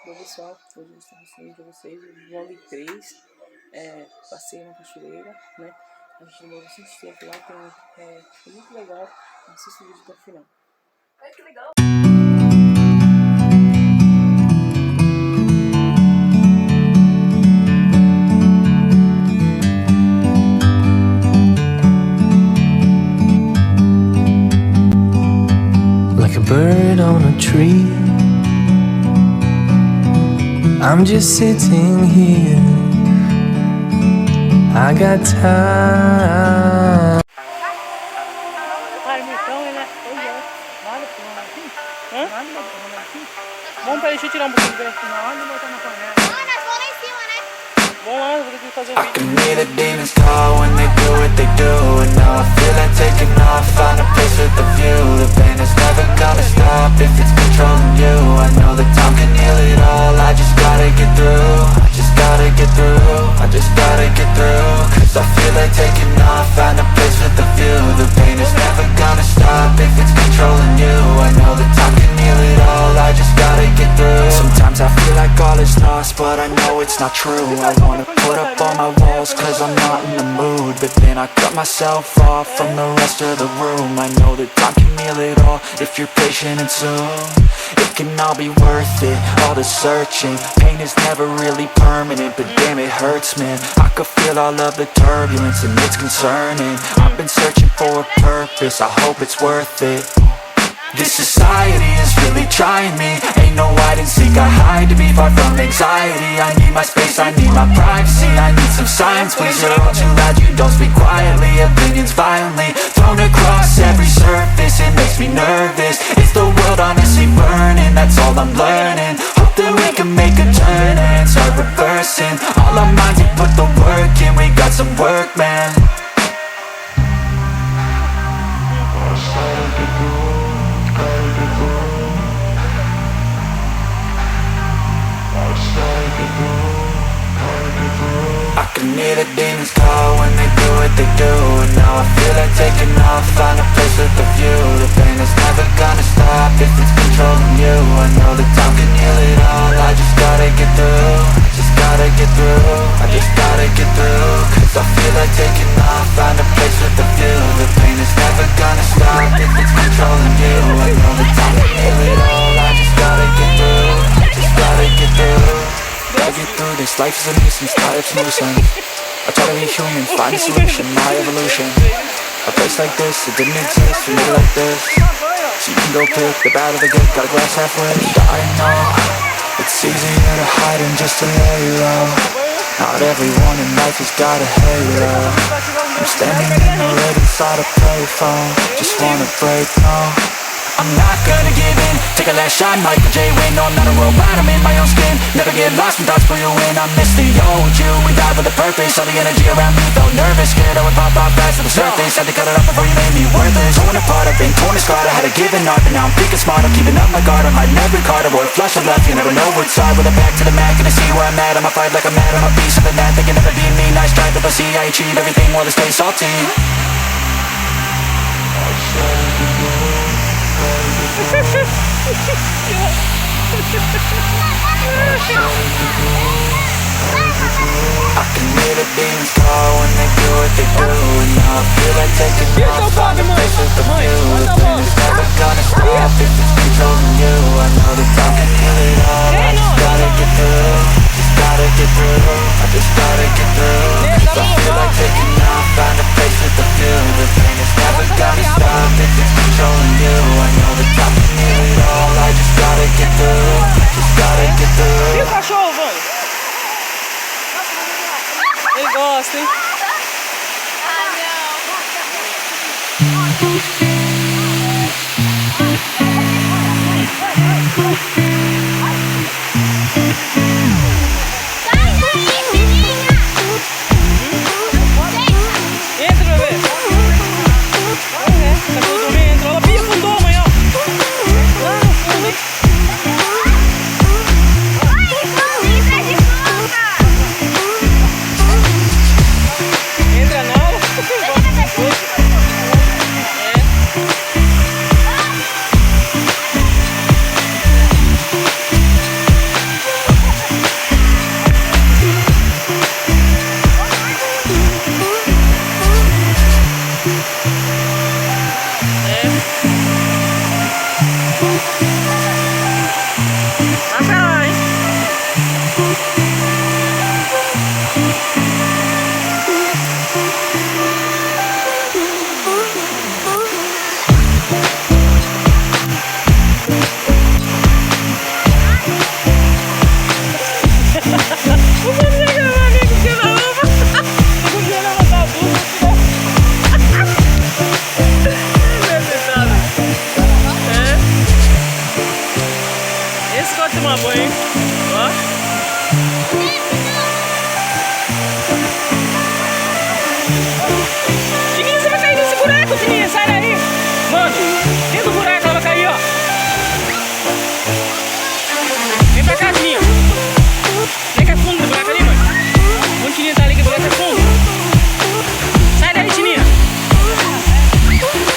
Bom pessoal, hoje eu estou mostrando para vocês o vlog 3, passeio na cachoeira, né? A gente demorou bastante tempo lá, foi muito legal, assista o vídeo até o final. Ai, que legal! Like a bird on a tree, I'm just sitting here. I got time. Vamos, peraí, deixa eu tirar um pouquinho de perto. Não, botar na panela. Vamos lá em cima, né? Vamos lá, vou ter que fazer o vídeo. I can hear the demons call when they do what they do. And now I feel like taking off, find a place with a view. The pain is never gonna stop if it's controlling you. I know that time can heal it all, I just gotta get through. I just gotta get through, I just gotta get through. Cause I feel like taking off, find a place with a view. The pain is never gonna stop if it's controlling you. I know that time can heal it all, I just gotta get through. Sometimes I feel like all is lost, but I know it's not true. I wanna put up all my walls cause I'm not in the mood, but then I cut myself off from the rest of the room. I know that time can heal it all if you're patient and soon it can all be worth it, all the searching. Pain is never really permanent, but damn it hurts, man. I could feel all of the turbulence and it's concerning. I've been searching for a purpose, I hope it's worth it. This society is really trying me. Ain't no hide and seek, I hide to be far from anxiety. I need my space, I need my privacy. I need some silence, please. You're all too loud, you don't speak quietly. Opinions violently thrown across every surface. It makes me nervous. It's the world honestly burning, that's all I'm learning. Hope that we can make a turn and start reversing. All our minds, we put the work in. We got some work, man. I can hear the demons call when they do what they do. And now I feel like taking off, find a place with a view. The pain is never gonna stop if it's controlling you. I know that time can heal it all, I just gotta get through. I just gotta get through, I just gotta get through. Cause I feel like taking off, find a place with a view. The pain is never gonna stop if it's controlling you. I know that time can heal it all, I just gotta get through. I just gotta get through. Gotta get through this, life is a nuisance, life's nuisance. I try to be human, find a solution, my evolution. A place like this, it didn't exist for me like this. So you can go pick the bad or the good, got a glass halfway. I know, it's easier to hide than just to lay low. Not everyone in life has got a halo. I'm standing in the red inside a payphone. Just wanna break, no, I'm not gonna give in. Take a last shot, Michael J. Win. No, I'm not a robot, I'm in my own skin. Never get lost when thoughts pull you in. I miss the old you, we died with a purpose. All the energy around me felt nervous. Scared I would pop off fast to the surface. Had to cut it off before you made me worthless. Torn apart, I've been torn and scarred. I had to give an art, but now I'm thinking smart. I'm keeping up my guard, I'm hiding every card. I wore a flush of left, you never know which side. With a back to the mat, gonna see where I'm at. I'ma fight like I'm mad, I'm a piece of the mat. They can never be me, nice try, but I see I achieve everything while they stay salty. I can hear the demons call when they do what they do. And now I feel like taking off, find a place with the view. The pain is never gonna stop if it's controlling you. I know that time can heal it all, I just gotta get through. Just gotta get through, I just gotta get through. Cause I feel like taking off, find a place with the view. The pain is never gonna stop if it's controlling you. I know that time can heal it all, I just gotta get through. Just gotta get through. E o cachorro, mano? Ele gosta, hein? Entra, bebê. Cachorro também entrou. Ela pia fundou amanhã. Lá no fundo, hein? hein? Ó. Fininha, você vai cair nesse buraco, Fininha. Sai daí. Mano, dentro do buraco ela vai cair, ó. Vem pra cá, Fininha. Vem que é fundo do buraco ali, mano. Onde a Fininha tá ali, que o buraco é fundo. Sai daí, Fininha.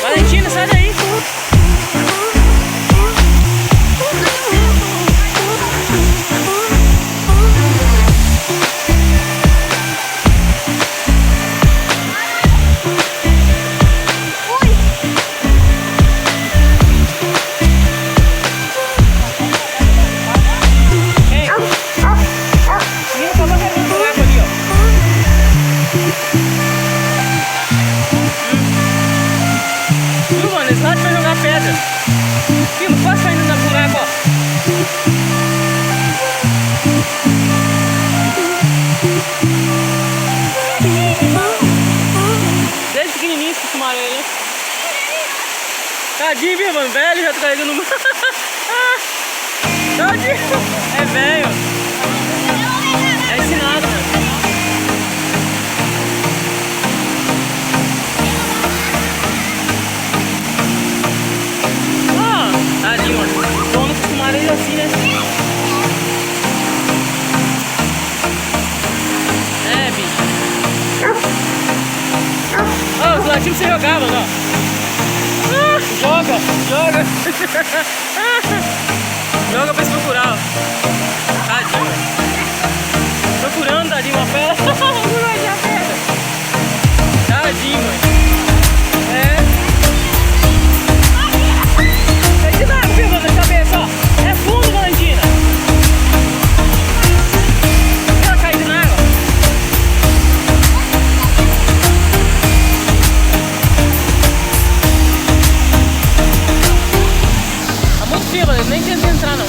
Valentina, sai daí. Desde pequenininho esse sumaré aí. Tadinho, viu, mano? Velho, já tá carregando no... Tadinho. É velho. É ensinado, mano. Tadinho, mano. O dono do sumaré é assim, né? É, bicho. Ó, os latinhos você jogava, ó. Joga, joga. Joga pra se procurar, ó. Tadinho. Procurando, tadinho, uma pedra. Tadinho, mano. É. Tem de nada, viu, mano, na cabeça, ó. É fundo, Valentina. Ela caindo na água. Tá muito frio, Valentina. Nem tenta entrar, não.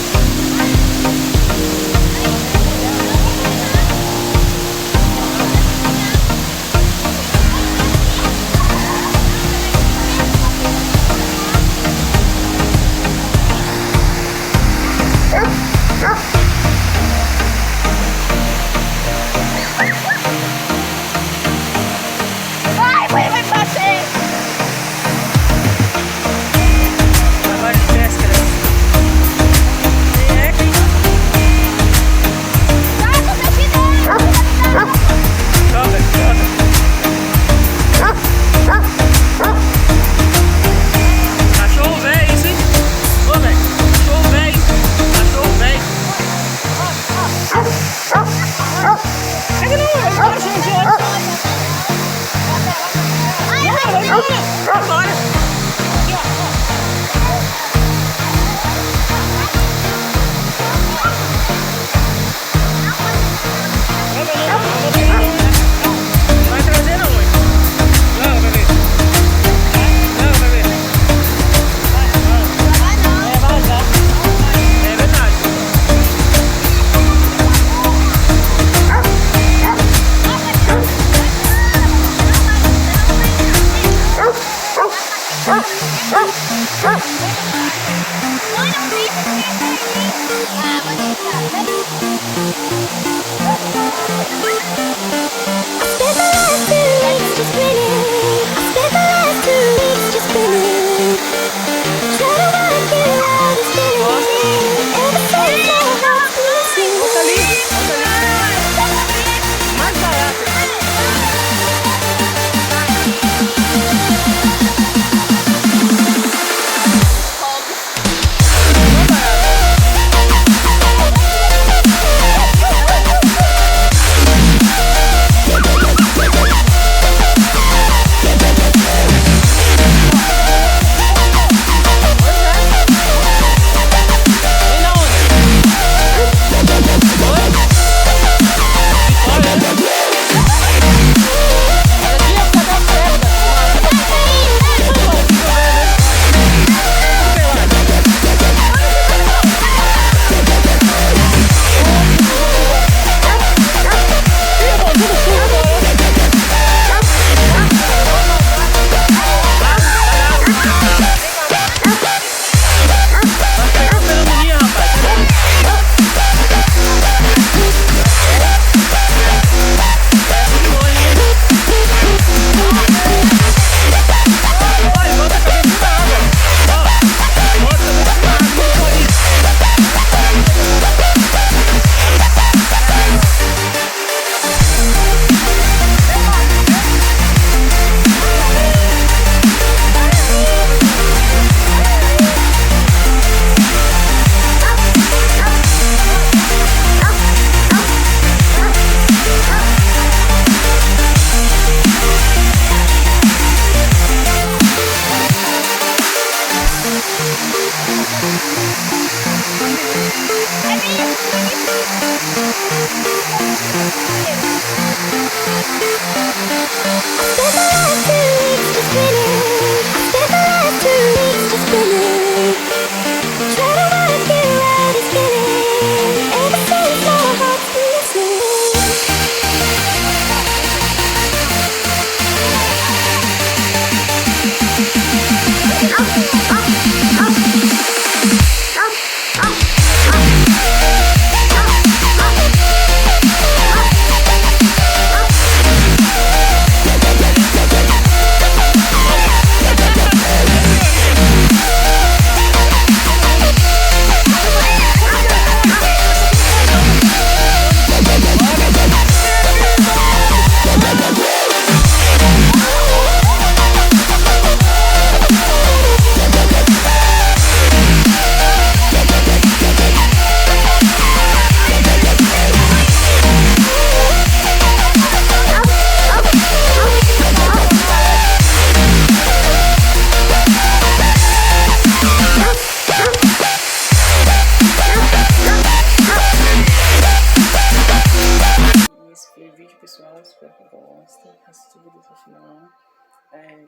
Esse foi o vídeo, pessoal. Espero que gostem. Assista o vídeo até o final.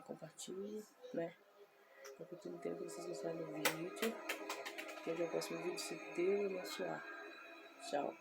Compartilhe, né? Para que tudo entenda que vocês gostaram do vídeo. E até o próximo vídeo, se Deus abençoar. Tchau.